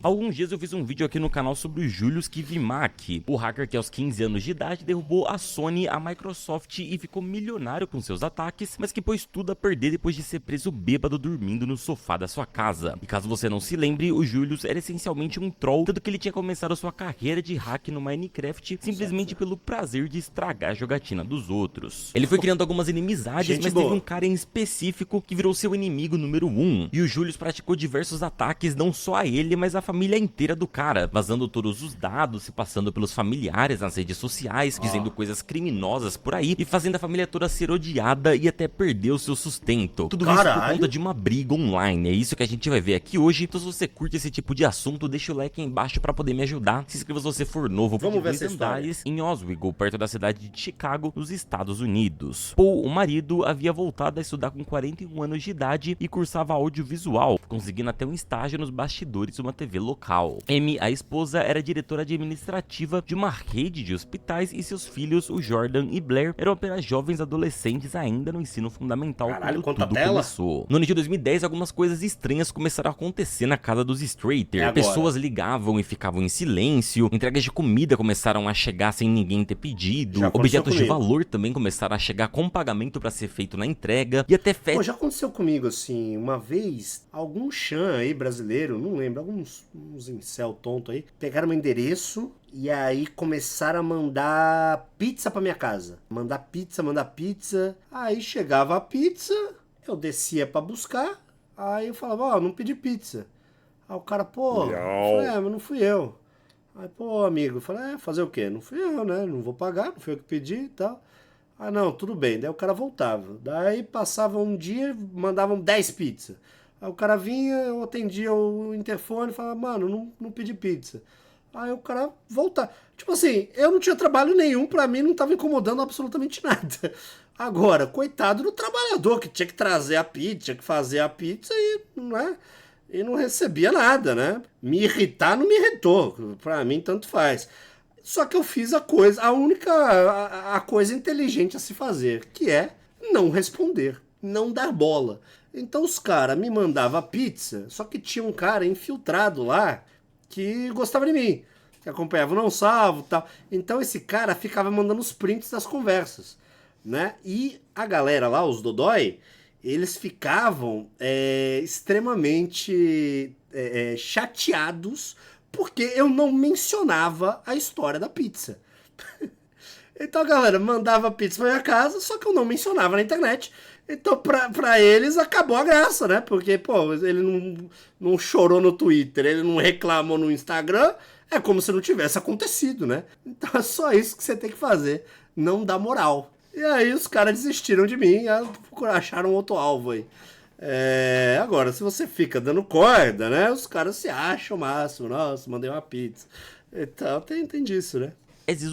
Há alguns dias eu fiz um vídeo aqui no canal sobre o Julius Kivimak, o hacker que aos 15 anos de idade derrubou a Sony, a Microsoft e ficou milionário com seus ataques, mas que pôs tudo a perder depois de ser preso bêbado dormindo no sofá da sua casa. E caso você não se lembre, o Julius era essencialmente um troll, tanto que ele tinha começado a sua carreira de hack no Minecraft simplesmente pelo prazer de estragar a jogatina dos outros. Ele foi criando algumas inimizades, mas teve um cara em específico que virou seu inimigo número 1. E o Julius praticou diversos ataques, não só a ele, mas a família inteira do cara, vazando todos os dados, se passando pelos familiares nas redes sociais, dizendo coisas criminosas por aí e fazendo a família toda ser odiada e até perder o seu sustento. Tudo isso por conta de uma briga online. É isso que a gente vai ver aqui hoje. Então se você curte esse tipo de assunto, deixa o like aí embaixo pra poder me ajudar. Se inscreva se você for novo. Vamos ver essa história. Em Oswego, perto da cidade de Chicago, nos Estados Unidos. Paul, o marido, havia voltado a estudar com 41 anos de idade e cursava audiovisual, conseguindo até um estágio nos bastidores de uma TV local. Amy, a esposa, era diretora administrativa de uma rede de hospitais e seus filhos, o Jordan e Blair, eram apenas jovens adolescentes ainda no ensino fundamental quando tudo começou. No ano de 2010, algumas coisas estranhas começaram a acontecer na casa dos Strater. Pessoas ligavam e ficavam em silêncio, entregas de comida começaram a chegar sem ninguém ter pedido, objetos de valor também começaram a chegar com pagamento pra ser feito na entrega, e até Pô, já aconteceu comigo assim, uma vez, algum chan aí brasileiro, não lembro, alguns incel tonto aí, pegaram meu endereço e aí começaram a mandar pizza pra minha casa. Mandar pizza. Aí chegava a pizza, eu descia pra buscar, aí eu falava, ó, não pedi pizza. Aí o cara, pô, eu falei, mas não fui eu. Aí, pô, amigo, eu falei, fazer o quê? Não fui eu, né? Não vou pagar, não fui eu que pedi e tal. Ah, não, tudo bem. Daí o cara voltava. Daí passava um dia, mandavam 10 pizzas. Aí o cara vinha, eu atendia o interfone e falava, mano, não pedi pizza. Aí o cara voltava. Tipo assim, eu não tinha trabalho nenhum, pra mim não tava incomodando absolutamente nada. Agora, coitado do trabalhador que tinha que trazer a pizza, tinha que fazer a pizza e não recebia nada, né? Me irritar não me irritou. Pra mim, tanto faz. Só que eu fiz a coisa inteligente a se fazer, que é não responder, não dar bola. Então os caras me mandavam pizza, só que tinha um cara infiltrado lá que gostava de mim, que acompanhava o Não Salvo e tal. Então esse cara ficava mandando os prints das conversas, né? E a galera lá, os dodói, eles ficavam extremamente chateados porque eu não mencionava a história da pizza. Então a galera mandava pizza pra minha casa, só que eu não mencionava na internet. Então pra eles acabou a graça, né? Porque, pô, ele não chorou no Twitter, ele não reclamou no Instagram, é como se não tivesse acontecido, né? Então é só isso que você tem que fazer, não dar moral. E aí os caras desistiram de mim, acharam outro alvo aí. Agora, se você fica dando corda, né? Os caras se acham o máximo. Nossa, mandei uma pizza. Então, tem disso, né?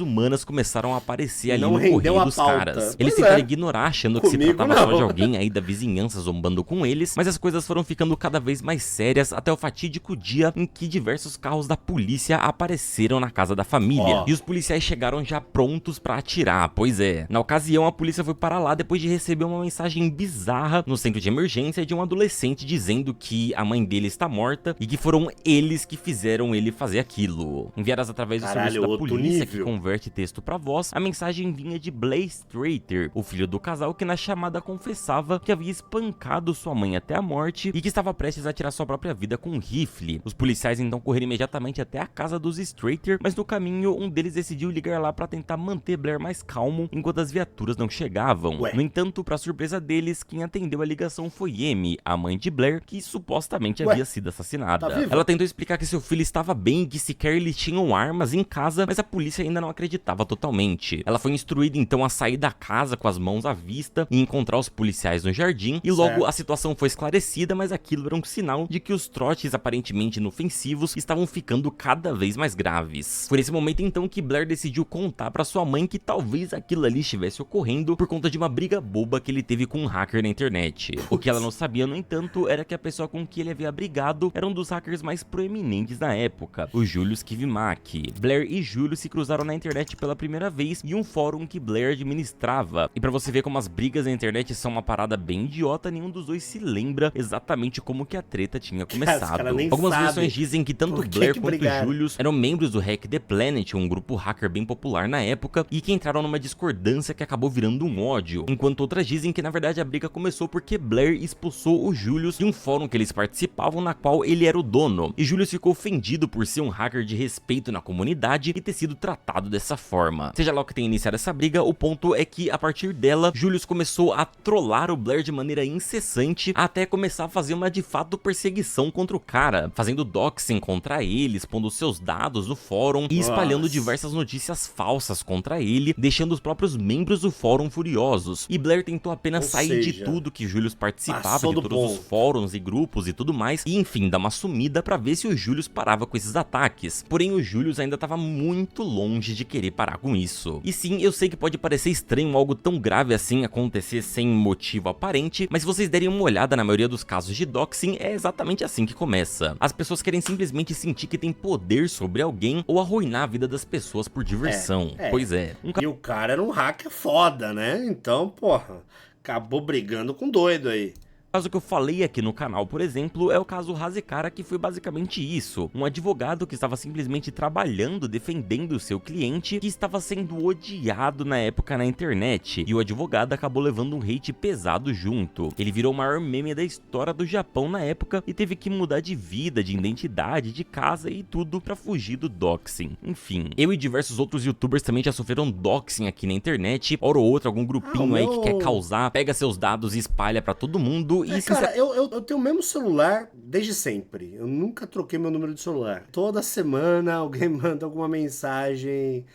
Humanas começaram a aparecer ali não no correio dos pauta. caras. Eles tentaram ignorar, achando que se tratava só de alguém aí da vizinhança zombando com eles, mas as coisas foram ficando cada vez mais sérias até o fatídico dia em que diversos carros da polícia apareceram na casa da família. E os policiais chegaram já prontos pra atirar, pois é. Na ocasião, a polícia foi para lá depois de receber uma mensagem bizarra no centro de emergência de um adolescente dizendo que a mãe dele está morta e que foram eles que fizeram ele fazer aquilo. Enviadas através do serviço da polícia que converte texto pra voz, a mensagem vinha de Blair Strater, o filho do casal que na chamada confessava que havia espancado sua mãe até a morte e que estava prestes a tirar sua própria vida com um rifle. Os policiais então correram imediatamente até a casa dos Strater, mas no caminho um deles decidiu ligar lá pra tentar manter Blair mais calmo enquanto as viaturas não chegavam. No entanto, pra surpresa deles, quem atendeu a ligação foi Amy, a mãe de Blair, que supostamente havia sido assassinada. Ela tentou explicar que seu filho estava bem e que sequer eles tinham armas em casa, mas a polícia ainda não acreditava totalmente. Ela foi instruída então a sair da casa com as mãos à vista e encontrar os policiais no jardim, e logo a situação foi esclarecida, mas aquilo era um sinal de que os trotes aparentemente inofensivos estavam ficando cada vez mais graves. Foi nesse momento então que Blair decidiu contar pra sua mãe que talvez aquilo ali estivesse ocorrendo por conta de uma briga boba que ele teve com um hacker na internet. O que ela não sabia, no entanto, era que a pessoa com que ele havia brigado era um dos hackers mais proeminentes na época, o Julius Kivimak. Blair e Julius se cruzaram usaram na internet pela primeira vez em um fórum que Blair administrava. E pra você ver como as brigas na internet são uma parada bem idiota, nenhum dos dois se lembra exatamente como que a treta tinha começado. Algumas versões dizem que tanto Blair quanto Julius eram membros do Hack the Planet, um grupo hacker bem popular na época, e que entraram numa discordância que acabou virando um ódio, enquanto outras dizem que na verdade a briga começou porque Blair expulsou o Julius de um fórum que eles participavam, na qual ele era o dono, e Julius ficou ofendido por ser um hacker de respeito na comunidade e ter sido tratado dessa forma. Seja lá o que tenha iniciado essa briga, o ponto é que a partir dela, Julius começou a trollar o Blair de maneira incessante, até começar a fazer uma de fato perseguição contra o cara, fazendo doxing contra ele, expondo seus dados no fórum e espalhando diversas notícias falsas contra ele, deixando os próprios membros do fórum furiosos. E Blair tentou apenas sair de tudo que Julius participava, de todos os fóruns e grupos e tudo mais, e enfim, dar uma sumida pra ver se o Julius parava com esses ataques. Porém, o Julius ainda tava muito longe de querer parar com isso. E sim, eu sei que pode parecer estranho algo tão grave assim acontecer sem motivo aparente, mas se vocês derem uma olhada na maioria dos casos de doxing, é exatamente assim que começa. As pessoas querem simplesmente sentir que tem poder sobre alguém ou arruinar a vida das pessoas por diversão. Pois é. E o cara era um hacker foda, né? Então, porra, acabou brigando com doido aí. O caso que eu falei aqui no canal, por exemplo, é o caso Hazekara, que foi basicamente isso. Um advogado que estava simplesmente trabalhando, defendendo o seu cliente, que estava sendo odiado na época na internet. E o advogado acabou levando um hate pesado junto. Ele virou o maior meme da história do Japão na época e teve que mudar de vida, de identidade, de casa e tudo pra fugir do doxing. Enfim, eu e diversos outros youtubers também já sofreram doxing aqui na internet. Hora ou outra, algum grupinho aí que quer causar, pega seus dados e espalha pra todo mundo. E cara, eu tenho o mesmo celular desde sempre. Eu nunca troquei meu número de celular. Toda semana alguém manda alguma mensagem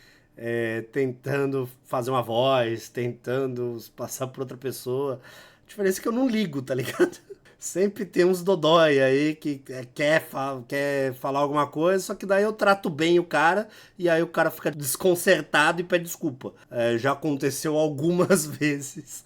tentando fazer uma voz, tentando passar por outra pessoa. A diferença é que eu não ligo, tá ligado? Sempre tem uns dodói aí que quer falar alguma coisa, só que daí eu trato bem o cara e aí o cara fica desconcertado e pede desculpa. Já aconteceu algumas vezes.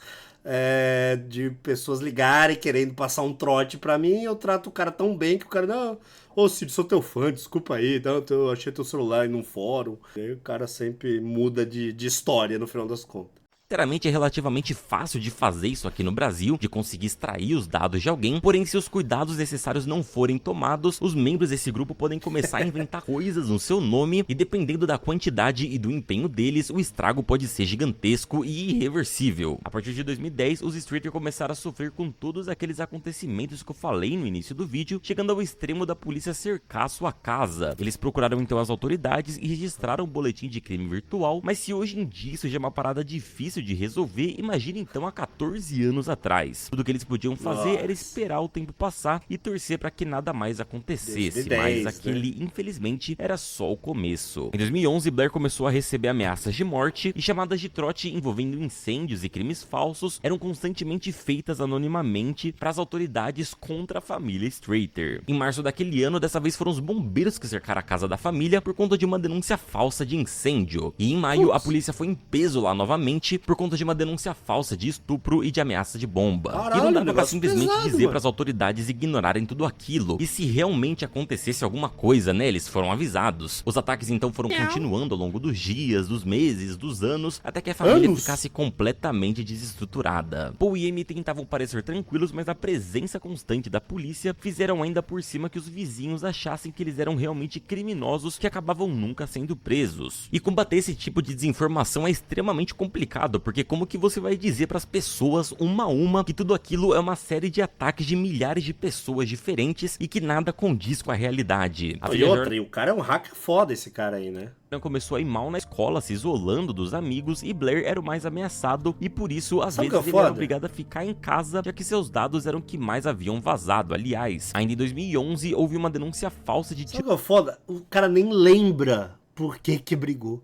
De pessoas ligarem querendo passar um trote pra mim, eu trato o cara tão bem que o cara, não, ô Cid, sou teu fã, desculpa aí, não, eu achei teu celular aí num fórum. E aí o cara sempre muda de história no final das contas. Sinceramente, é relativamente fácil de fazer isso aqui no Brasil, de conseguir extrair os dados de alguém, porém se os cuidados necessários não forem tomados, os membros desse grupo podem começar a inventar coisas no seu nome e dependendo da quantidade e do empenho deles, o estrago pode ser gigantesco e irreversível. A partir de 2010, os streeters começaram a sofrer com todos aqueles acontecimentos que eu falei no início do vídeo, chegando ao extremo da polícia cercar sua casa. Eles procuraram então as autoridades e registraram um boletim de crime virtual, mas se hoje em dia isso já é uma parada difícil de resolver, imagina então há 14 anos atrás. Tudo que eles podiam fazer era esperar o tempo passar e torcer para que nada mais acontecesse, 2010, mas aquele, infelizmente, era só o começo. Em 2011, Blair começou a receber ameaças de morte e chamadas de trote envolvendo incêndios e crimes falsos eram constantemente feitas anonimamente para as autoridades contra a família Strater. Em março daquele ano, dessa vez foram os bombeiros que cercaram a casa da família por conta de uma denúncia falsa de incêndio. E em maio, a polícia foi em peso lá novamente por conta de uma denúncia falsa de estupro e de ameaça de bomba. Caralho, e não dava pra simplesmente pesado, dizer para as autoridades ignorarem tudo aquilo. E se realmente acontecesse alguma coisa, né, eles foram avisados. Os ataques então foram continuando ao longo dos dias, dos meses, dos anos, até que a família ficasse completamente desestruturada. Paul e Amy tentavam parecer tranquilos, mas a presença constante da polícia fizeram ainda por cima que os vizinhos achassem que eles eram realmente criminosos que acabavam nunca sendo presos. E combater esse tipo de desinformação é extremamente complicado, porque como que você vai dizer para as pessoas, uma a uma, que tudo aquilo é uma série de ataques de milhares de pessoas diferentes e que nada condiz com a realidade? E o cara é um hacker foda, esse cara aí, né? Começou a ir mal na escola, se isolando dos amigos, e Blair era o mais ameaçado e por isso às vezes ele era obrigado a ficar em casa, já que seus dados eram o que mais haviam vazado. Aliás, ainda em 2011 houve uma denúncia falsa de... Sabe o que é foda? O cara nem lembra por que brigou.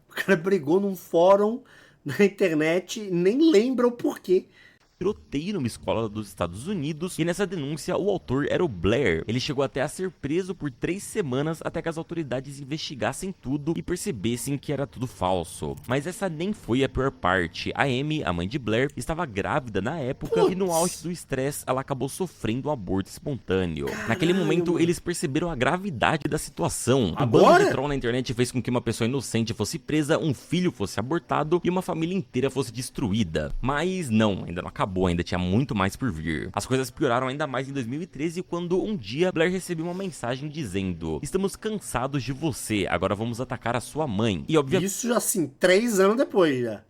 O cara brigou num fórum na internet, nem lembra o porquê. tiroteio numa escola dos Estados Unidos, e nessa denúncia o autor era o Blair. Ele chegou até a ser preso por 3 semanas até que as autoridades investigassem tudo e percebessem que era tudo falso. Mas essa nem foi a pior parte. A Amy, a mãe de Blair, estava grávida na época e no auge do estresse ela acabou sofrendo um aborto espontâneo. Naquele momento eles perceberam a gravidade da situação. Um bando de troll na internet fez com que uma pessoa inocente fosse presa, um filho fosse abortado e uma família inteira fosse destruída. Mas não, ainda não acabou, ainda tinha muito mais por vir. As coisas pioraram ainda mais em 2013, quando um dia Blair recebeu uma mensagem dizendo: "Estamos cansados de você, agora vamos atacar a sua mãe." E obviamente isso já assim, 3 anos depois já.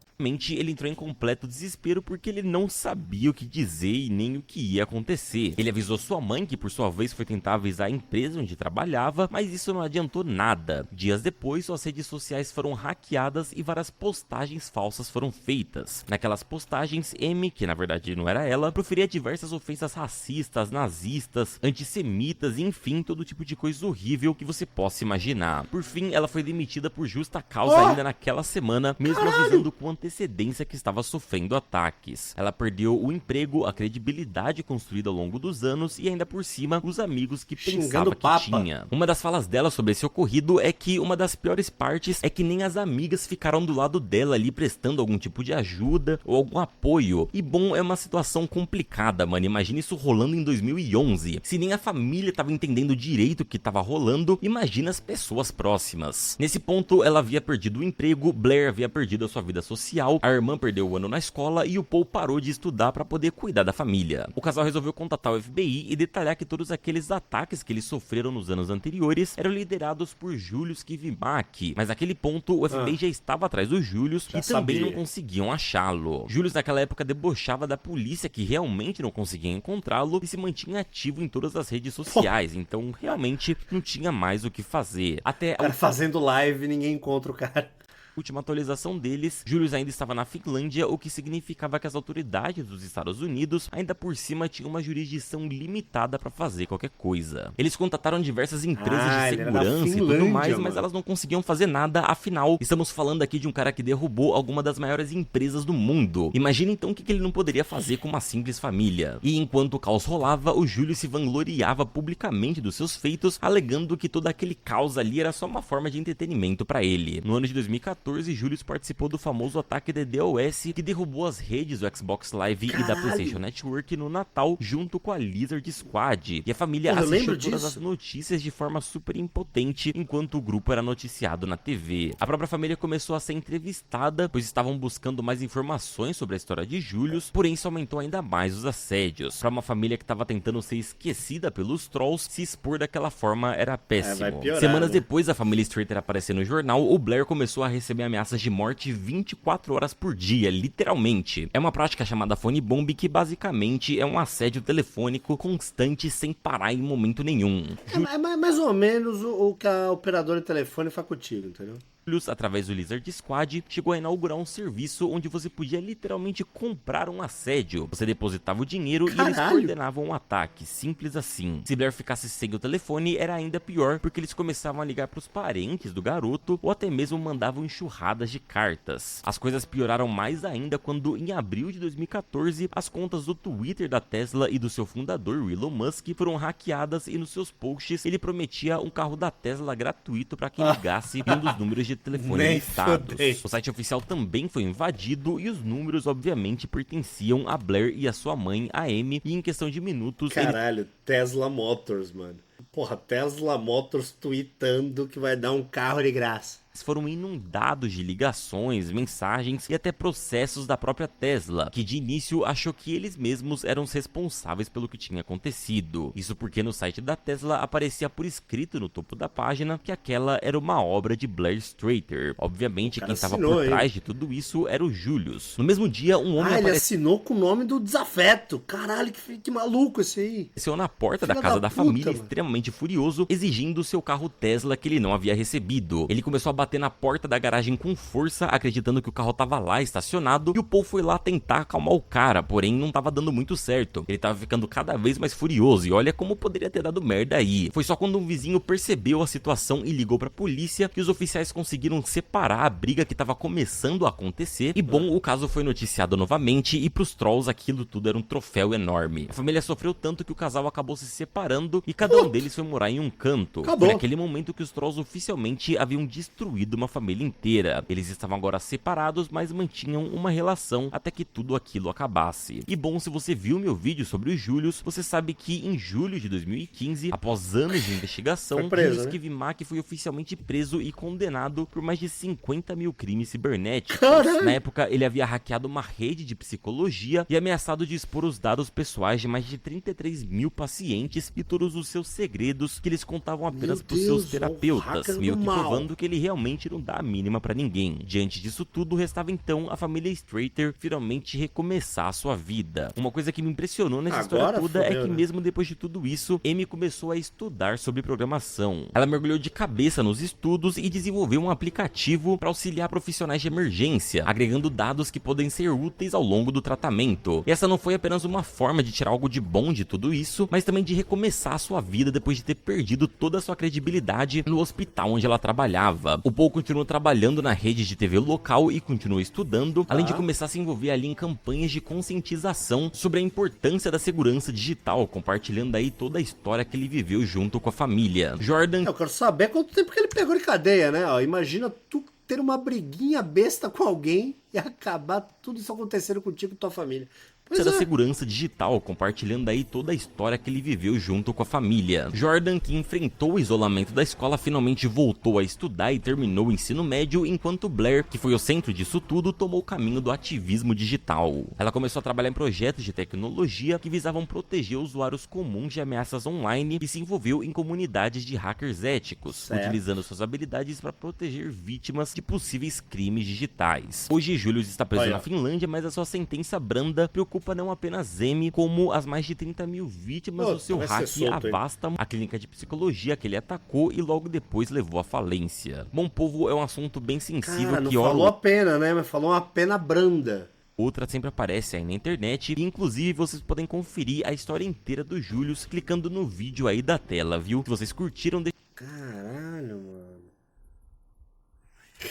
Ele entrou em completo desespero porque ele não sabia o que dizer e nem o que ia acontecer. Ele avisou sua mãe, que por sua vez foi tentar avisar a empresa onde trabalhava, mas isso não adiantou nada. Dias depois, suas redes sociais foram hackeadas e várias postagens falsas foram feitas. Naquelas postagens, Amy, que na verdade não era ela, proferia diversas ofensas racistas, nazistas, antissemitas e enfim, todo tipo de coisa horrível que você possa imaginar. Por fim, ela foi demitida por justa causa ainda naquela semana, mesmo avisando com antecedência que estava sofrendo ataques. Ela perdeu o emprego, a credibilidade construída ao longo dos anos e ainda por cima os amigos que pensava que tinha. Uma das falas dela sobre esse ocorrido é que uma das piores partes é que nem as amigas ficaram do lado dela ali prestando algum tipo de ajuda ou algum apoio. E bom, é uma situação complicada, mano. Imagina isso rolando em 2011. Se nem a família tava entendendo direito o que tava rolando, imagina as pessoas próximas. Nesse ponto, ela havia perdido o emprego, Blair havia perdido a sua vida social, a irmã perdeu o ano na escola e o Paul parou de estudar para poder cuidar da família. O casal resolveu contatar o FBI e detalhar que todos aqueles ataques que eles sofreram nos anos anteriores eram liderados por Julius Kivimak, mas naquele ponto o FBI já estava atrás do Julius e também não conseguiam achá-lo. Julius naquela época debochava da polícia que realmente não conseguia encontrá-lo e se mantinha ativo em todas as redes sociais, então realmente não tinha mais o que fazer. Até fazendo live ninguém encontra o cara. Última atualização deles, Julius ainda estava na Finlândia, o que significava que as autoridades dos Estados Unidos ainda por cima tinham uma jurisdição limitada para fazer qualquer coisa. Eles contataram diversas empresas de segurança e tudo mais, mas elas não conseguiam fazer nada, afinal, estamos falando aqui de um cara que derrubou alguma das maiores empresas do mundo. Imagina então o que ele não poderia fazer com uma simples família. E enquanto o caos rolava, o Julius se vangloriava publicamente dos seus feitos, alegando que todo aquele caos ali era só uma forma de entretenimento para ele. No ano de 2014, Julius participou do famoso ataque de DOS que derrubou as redes do Xbox Live e da PlayStation Network no Natal junto com a Lizard Squad. E a família assistiu todas as notícias de forma super impotente enquanto o grupo era noticiado na TV. A própria família começou a ser entrevistada, pois estavam buscando mais informações sobre a história de Julius, porém isso aumentou ainda mais os assédios. Para uma família que estava tentando ser esquecida pelos trolls, se expor daquela forma era péssimo. Semanas depois da família Strater aparecer no jornal, o Blair começou a receber ameaças de morte 24 horas por dia, literalmente. É uma prática chamada phone bomb que basicamente é um assédio telefônico constante sem parar em momento nenhum. É mais ou menos o que a operadora de telefone faz contigo, entendeu? Julius, através do Lizard Squad, chegou a inaugurar um serviço onde você podia literalmente comprar um assédio. Você depositava o dinheiro e eles coordenavam um ataque, simples assim. Se Blair ficasse sem o telefone, era ainda pior, porque eles começavam a ligar pros parentes do garoto, ou até mesmo mandavam enxurradas de cartas. As coisas pioraram mais ainda quando, em abril de 2014, as contas do Twitter da Tesla e do seu fundador, Elon Musk, foram hackeadas e nos seus posts ele prometia um carro da Tesla gratuito para quem ligasse um dos números de telefone listados. O site oficial também foi invadido e os números obviamente pertenciam a Blair e a sua mãe, a Amy, e em questão de minutos... Caralho, Tesla Motors, mano. Porra, Tesla Motors tweetando que vai dar um carro de graça. Foram inundados de ligações, mensagens e até processos da própria Tesla, que de início achou que eles mesmos eram os responsáveis pelo que tinha acontecido. Isso porque no site da Tesla aparecia por escrito no topo da página que aquela era uma obra de Blair Strater. Obviamente quem estava por trás de tudo isso era o Julius. No mesmo dia, um homem ele assinou com o nome do desafeto. Caralho, que maluco esse aí. Apareceu na porta da casa da família, extremamente furioso, exigindo seu carro Tesla que ele não havia recebido. Ele começou a bater na porta da garagem com força, acreditando que o carro tava lá estacionado, e o Paul foi lá tentar acalmar o cara, porém não tava dando muito certo. Ele tava ficando cada vez mais furioso, e olha como poderia ter dado merda aí. Foi só quando um vizinho percebeu a situação e ligou pra polícia que os oficiais conseguiram separar a briga que tava começando a acontecer, e bom, o caso foi noticiado novamente, e pros trolls aquilo tudo era um troféu enorme. A família sofreu tanto que o casal acabou se separando, e cada um deles foi morar em um canto. Foi naquele momento que os trolls oficialmente haviam destruído uma família inteira. Eles estavam agora separados, mas mantinham uma relação até que tudo aquilo acabasse. E bom, se você viu meu vídeo sobre os Július, você sabe que em julho de 2015, após anos de investigação, Julius Kivmak foi oficialmente preso e condenado por mais de 50 mil crimes cibernéticos. Caramba. Na época, ele havia hackeado uma rede de psicologia e ameaçado de expor os dados pessoais de mais de 33 mil pacientes e todos os seus segredos que eles contavam apenas pros seus terapeutas, meio que provando que ele realmente não dá a mínima pra ninguém. Diante disso tudo, restava então a família Strater finalmente recomeçar a sua vida. Uma coisa que me impressionou nessa história toda é que mesmo depois de tudo isso, Amy começou a estudar sobre programação. Ela mergulhou de cabeça nos estudos e desenvolveu um aplicativo para auxiliar profissionais de emergência, agregando dados que podem ser úteis ao longo do tratamento. E essa não foi apenas uma forma de tirar algo de bom de tudo isso, mas também de recomeçar a sua vida depois de ter perdido toda a sua credibilidade no hospital onde ela trabalhava. O Paul continuou trabalhando na rede de TV local e continuou estudando, além de começar a se envolver ali em campanhas de conscientização sobre a importância da segurança digital, compartilhando aí toda a história que ele viveu junto com a família. Jordan... Eu quero saber quanto tempo que ele pegou de cadeia, né? Ó, imagina tu ter uma briguinha besta com alguém e acabar tudo isso acontecendo contigo e tua família. Da segurança digital, compartilhando aí toda a história que ele viveu junto com a família. Jordan, que enfrentou o isolamento da escola, finalmente voltou a estudar e terminou o ensino médio, enquanto Blair, que foi o centro disso tudo, tomou o caminho do ativismo digital. Ela começou a trabalhar em projetos de tecnologia que visavam proteger usuários comuns de ameaças online e se envolveu em comunidades de hackers éticos, utilizando suas habilidades para proteger vítimas de possíveis crimes digitais. Hoje, Julius está preso na Finlândia, mas a sua sentença branda preocupa não apenas Amy, como as mais de 30 mil vítimas do seu hack Avasta, a clínica de psicologia que ele atacou e logo depois levou à falência. Bom, povo, é um assunto bem sensível. Cara, que não falou a pena, né? Mas falou uma pena branda. Outra sempre aparece aí na internet e inclusive vocês podem conferir a história inteira do Julius clicando no vídeo aí da tela, viu? Se vocês curtiram... Caralho, mano.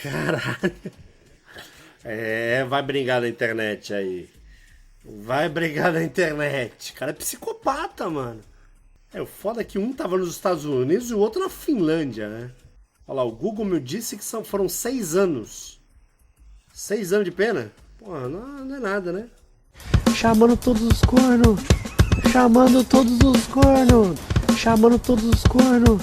Caralho. É, vai brigar na internet aí. Vai brigar na internet. O cara é psicopata, mano. É, o foda é que um tava nos Estados Unidos e o outro na Finlândia, né? Olha lá, o Google me disse que foram 6 anos. 6 anos de pena? Porra, não é nada, né? Chamando todos os cornos. Chamando todos os cornos. Chamando todos os cornos.